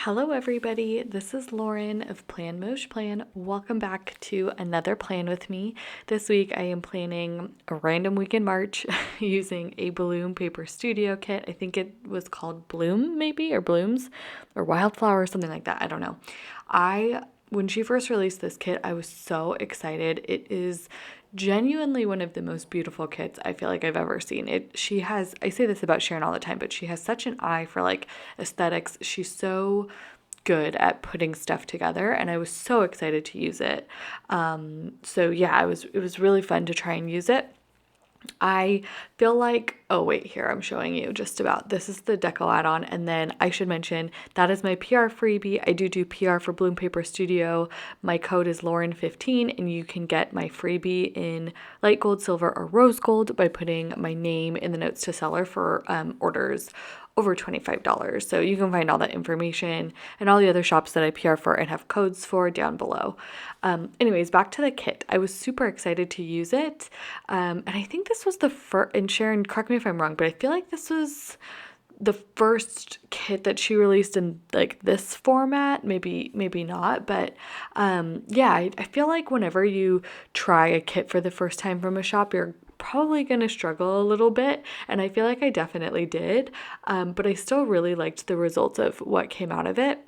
Hello everybody, this is Lauren of Plan Mosh Plan. Welcome back to another plan with me. This week I am planning a random week in March using a Bloom Paper Studio kit. I think it was called Bloom maybe, or Blooms, or Wildflower, or something like that. I don't know. When she first released this kit, I was so excited. It is genuinely one of the most beautiful kits I feel like I've ever seen. I say this about Sharon all the time, but she has such an eye for like aesthetics. She's so good at putting stuff together, and I was so excited to use it. So yeah, it was really fun to try and use it. I feel like, oh wait, here I'm showing you just about, this is the deco add-on, and then I should mention that is my PR freebie. I do PR for Bloom Paper Studio. My code is Lauren15, and you can get my freebie in light gold, silver, or rose gold by putting my name in the notes to seller for orders over $25. So you can find all that information and all the other shops that I PR for and have codes for down below. Anyways, back to the kit. I was super excited to use it. And I think this was the first, and Sharon, correct me if I'm wrong, but I feel like this was the first kit that she released in like this format. Maybe not, but yeah, I feel like whenever you try a kit for the first time from a shop, you're probably going to struggle a little bit, and I feel like I definitely did, but I still really liked the results of what came out of it,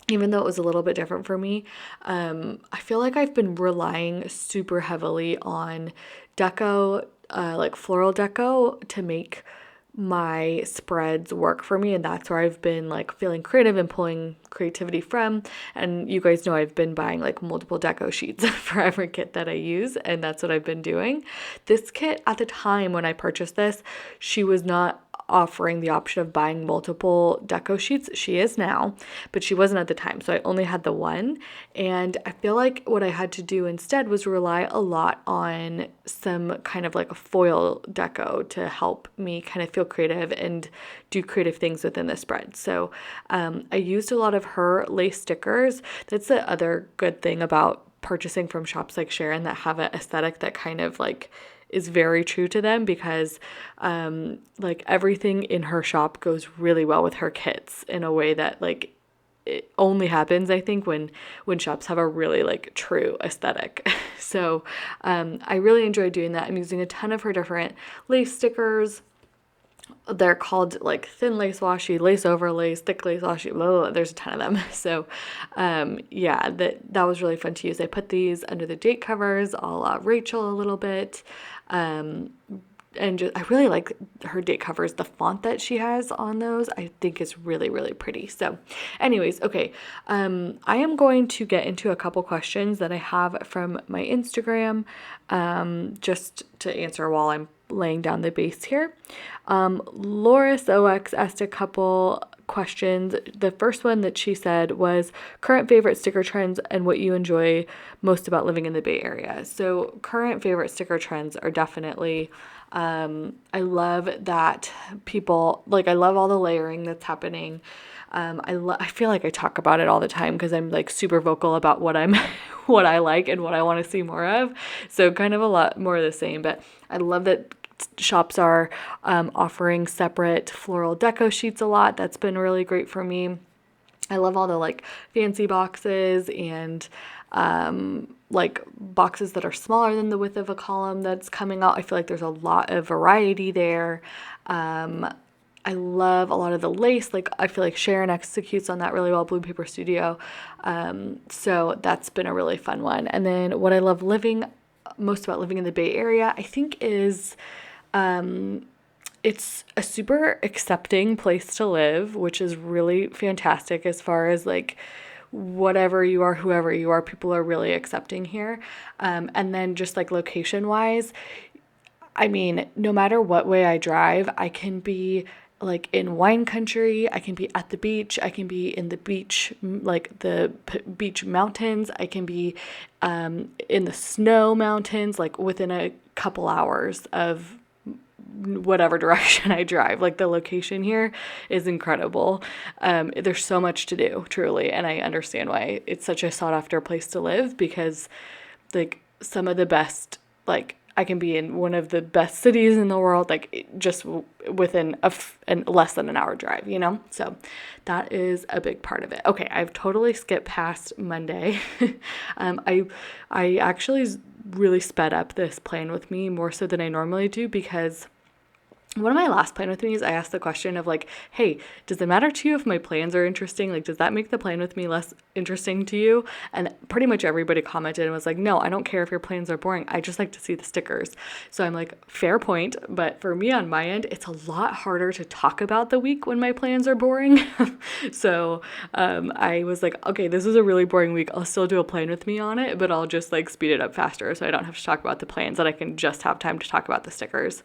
even though it was a little bit different for me. I feel like I've been relying super heavily on deco, like floral deco, to make my spreads work for me, and that's where I've been like feeling creative and pulling creativity from. And you guys know I've been buying like multiple deco sheets for every kit that I use, and that's what I've been doing. This kit, at the time when I purchased this, she was not offering the option of buying multiple deco sheets. She is now, but she wasn't at the time, so I only had the one. And I feel like what I had to do instead was rely a lot on some kind of like a foil deco to help me kind of feel creative and do creative things within the spread. So I used a lot of her lace stickers. That's the other good thing about purchasing from shops like Sharon that have an aesthetic that kind of like is very true to them, because like everything in her shop goes really well with her kits in a way that like it only happens, I think, when shops have a really like true aesthetic. So I really enjoy doing that. I'm using a ton of her different lace stickers. They're called like thin lace washi, lace overlays, thick lace washi, blah, blah, blah. There's a ton of them. So yeah, that was really fun to use. I put these under the date covers, a la Rachel a little bit. And just, I really like her date covers. The font that she has on those, I think is really, really pretty. So anyways, okay. I am going to get into a couple questions that I have from my Instagram, just to answer while I'm laying down the base here. Loris OX asked a couple questions. The first one that she said was current favorite sticker trends and what you enjoy most about living in the Bay Area. So current favorite sticker trends are definitely, I love that people, like I love all the layering that's happening. I feel like I talk about it all the time because I'm like super vocal about what what I like and what I want to see more of. So kind of a lot more of the same, but I love that shops are offering separate floral deco sheets a lot. That's been really great for me. I love all the like fancy boxes and like boxes that are smaller than the width of a column that's coming out. I feel like there's a lot of variety there. I love a lot of the lace. Like I feel like Sharon executes on that really well, Bloom Paper Studio. So that's been a really fun one. And then what I love most about living in the Bay Area, I think, is it's a super accepting place to live, which is really fantastic as far as like whatever you are, whoever you are, people are really accepting here. And then just like location wise, I mean, no matter what way I drive, I can be like in wine country, I can be at the beach, I can be in the beach, like the beach mountains, I can be in the snow mountains, like within a couple hours of whatever direction I drive. Like the location here is incredible. There's so much to do, truly, and I understand why it's such a sought after place to live, because like some of the best like I can be in one of the best cities in the world, like just within less than an hour drive, you know? So that is a big part of it. Okay, I've totally skipped past Monday. I actually really sped up this plan with me more so than I normally do, because one of my last plan with me is I asked the question of like, hey, does it matter to you if my plans are interesting? Like, does that make the plan with me less interesting to you? And pretty much everybody commented and was like, no, I don't care if your plans are boring. I just like to see the stickers. So I'm like, fair point. But for me on my end, it's a lot harder to talk about the week when my plans are boring. So I was like, okay, this is a really boring week. I'll still do a plan with me on it, but I'll just like speed it up faster so I don't have to talk about the plans, and I can just have time to talk about the stickers.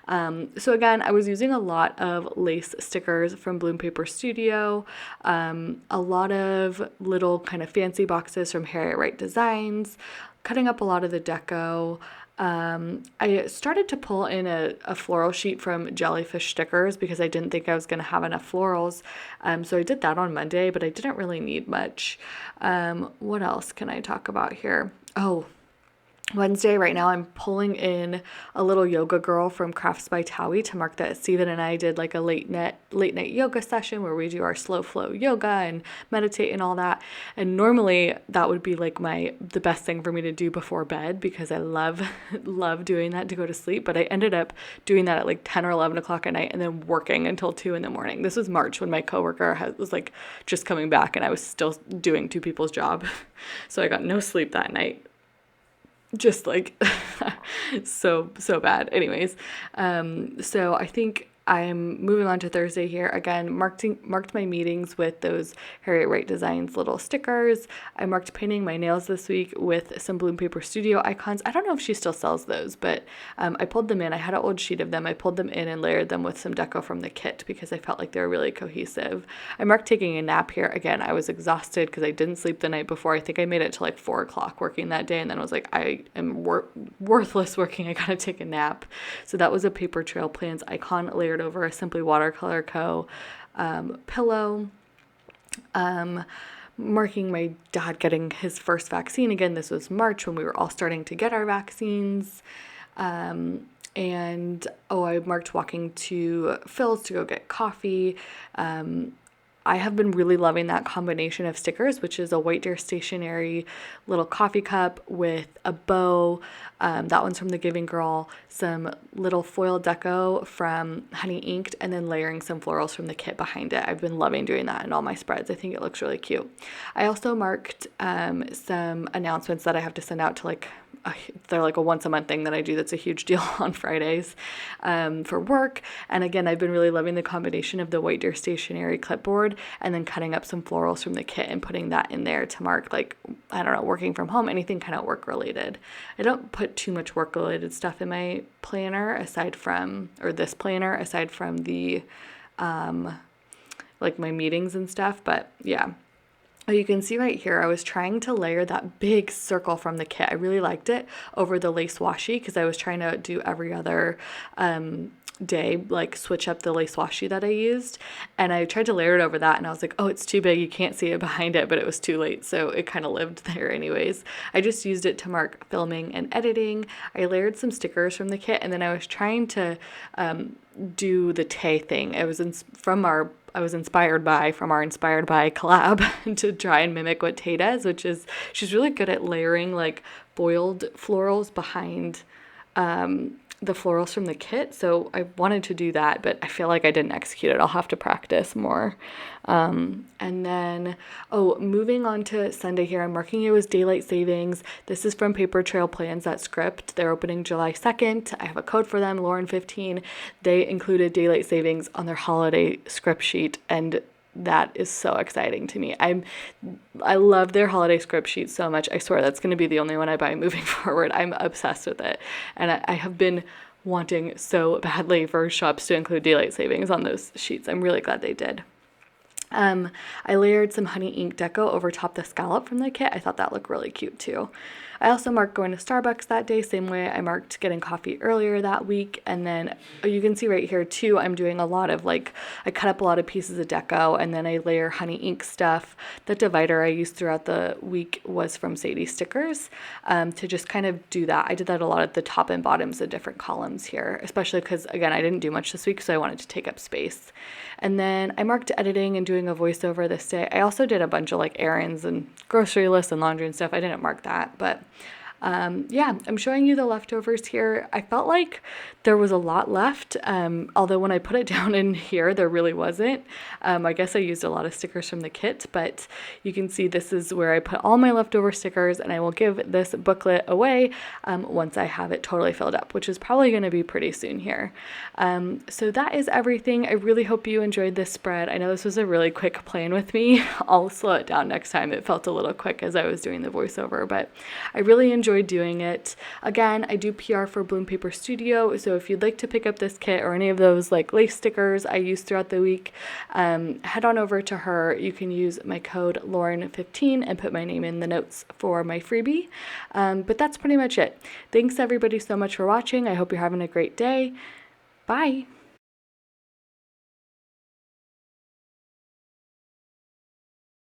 So again, I was using a lot of lace stickers from Bloom Paper Studio, a lot of little kind of fancy boxes from Harriet Wright Designs, cutting up a lot of the deco. I started to pull in a floral sheet from Jellyfish Stickers because I didn't think I was going to have enough florals. So I did that on Monday, but I didn't really need much. What else can I talk about here? Oh, Wednesday right now I'm pulling in a little yoga girl from Crafts by Towie to mark that Steven and I did like a late night yoga session where we do our slow flow yoga and meditate and all that. And normally that would be like the best thing for me to do before bed, because I love doing that to go to sleep. But I ended up doing that at like 10 or 11 o'clock at night and then working until 2 in the morning. This was March when my coworker was like just coming back and I was still doing two people's job. So I got no sleep that night. Just like so bad. Anyways, so I think I'm moving on to Thursday here. Again, marked my meetings with those Harriet Wright Designs little stickers. I marked painting my nails this week with some Bloom Paper Studio icons. I don't know if she still sells those, but I pulled them in. I had an old sheet of them. I pulled them in and layered them with some deco from the kit because I felt like they were really cohesive. I marked taking a nap here. Again, I was exhausted because I didn't sleep the night before. I think I made it to like 4 o'clock working that day, and then I was like, I am worthless working. I gotta take a nap. So that was a Paper Trail Plans icon layered over a Simply Watercolor Co. Pillow. Marking my dad getting his first vaccine. Again, this was March when we were all starting to get our vaccines. I marked walking to Phil's to go get coffee. I have been really loving that combination of stickers, which is a White Deer Stationery little coffee cup with a bow. That one's from the Giving Girl, some little foil deco from Honey Inked, and then layering some florals from the kit behind it. I've been loving doing that in all my spreads. I think it looks really cute. I also marked some announcements that I have to send out to they're like a once a month thing that I do that's a huge deal on Fridays for work. And again, I've been really loving the combination of the White Deer Stationery clipboard and then cutting up some florals from the kit and putting that in there to mark, like, I don't know, working from home, anything kind of work related. I don't put too much work related stuff in my planner aside from the like my meetings and stuff, but yeah. You can see right here, I was trying to layer that big circle from the kit. I really liked it over the lace washi because I was trying to do every other day, like switch up the lace washi that I used. And I tried to layer it over that and I was like, oh, it's too big. You can't see it behind it, but it was too late. So it kind of lived there anyways. I just used it to mark filming and editing. I layered some stickers from the kit, and then I was trying to do the Tay thing. I was inspired by our Inspired By collab to try and mimic what Tay does, which is she's really good at layering like foiled florals behind the florals from the kit. So I wanted to do that, but I feel like I didn't execute it. I'll have to practice more. And then, moving on to Sunday here, I'm marking it as daylight savings. This is from Paper Trail Plans, that script. They're opening July 2nd. I have a code for them, Lauren15. They included daylight savings on their holiday script sheet, and that is so exciting to me. I love their holiday script sheet so much. I swear that's going to be the only one I buy moving forward. I'm obsessed with it. And I have been wanting so badly for shops to include daylight savings on those sheets. I'm really glad they did. I layered some Honey Ink deco over top the scallop from the kit. I thought that looked really cute too. I also marked going to Starbucks that day, same way I marked getting coffee earlier that week. And then you can see right here too, I'm doing a lot of like, I cut up a lot of pieces of deco and then I layer honey ink stuff. The divider I used throughout the week was from Sadie Stickers, to just kind of do that. I did that a lot at the top and bottoms of different columns here, especially because again, I didn't do much this week, so I wanted to take up space. And then I marked editing and doing a voiceover this day. I also did a bunch of like errands and grocery lists and laundry and stuff. I didn't mark that, but yeah, I'm showing you the leftovers here. I felt like there was a lot left, although when I put it down in here, there really wasn't. I guess I used a lot of stickers from the kit, but you can see this is where I put all my leftover stickers, and I will give this booklet away once I have it totally filled up, which is probably going to be pretty soon here. So that is everything. I really hope you enjoyed this spread. I know this was a really quick plan with me. I'll slow it down next time. It felt a little quick as I was doing the voiceover, but I really enjoyed doing it. Again, I do PR for Bloom Paper Studio, so if you'd like to pick up this kit or any of those like lace stickers I use throughout the week, head on over to her. You can use my code Lauren15 and put my name in the notes for my freebie. But that's pretty much it. Thanks everybody so much for watching. I hope you're having a great day. Bye.